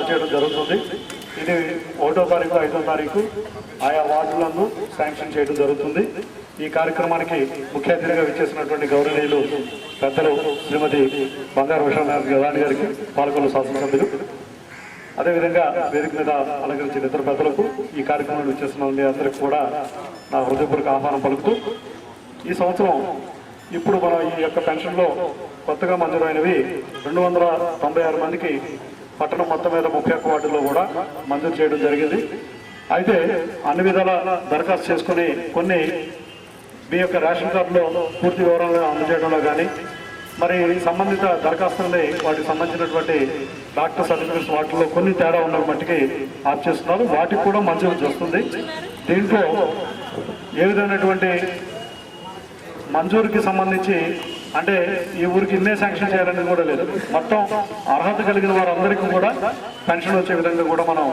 అందజేయడం జరుగుతుంది. ఇది 1వ తారీఖు 5వ తారీఖు ఆయా వార్డులను శాంక్షన్ చేయడం జరుగుతుంది. ఈ కార్యక్రమానికి ముఖ్య అతిథిగా విచ్చేసినటువంటి గౌరవనీయులు పెద్దలు శ్రీమతి బంగారు విశ్వనాథ్ గదాని గారికి, పాలకొల్లు శాసనసభ్యులు, అదేవిధంగా వేదిక మీద అలంకరించిన ఇతర పెద్దలకు, ఈ కార్యక్రమాన్ని విచ్చేసిన అందరికీ కూడా నా హృదయపూర్వక ఆహ్వానం పలుకుతూ, ఈ సంవత్సరం ఇప్పుడు మనం ఈ యొక్క పెన్షన్లో కొత్తగా మంజూరైనవి 296 మందికి పట్టణం మొత్తం మీద 31 వార్డుల్లో కూడా మంజూరు చేయడం జరిగింది. అయితే అన్ని విధాల దరఖాస్తు చేసుకుని కొన్ని మీ యొక్క రేషన్ కార్డులో పూర్తి వివరాలను అందజేయడంలో కానీ, మరి సంబంధిత దరఖాస్తులని వాటికి సంబంధించినటువంటి డాక్టర్ సర్టిఫికేట్స్ వాటిలో కొన్ని తేడా ఉన్న మట్టికి ఆఫ్ చేస్తున్నారు. వాటికి కూడా మంజూరు చేస్తుంది. దీంట్లో ఏ విధమైనటువంటి మంజూరుకి సంబంధించి అంటే ఈ ఊరికి ఇన్నే శాంక్షన్ చేయాలని కూడా లేదు. మొత్తం అర్హత కలిగిన వారందరికీ కూడా పెన్షన్ వచ్చే విధంగా కూడా మనం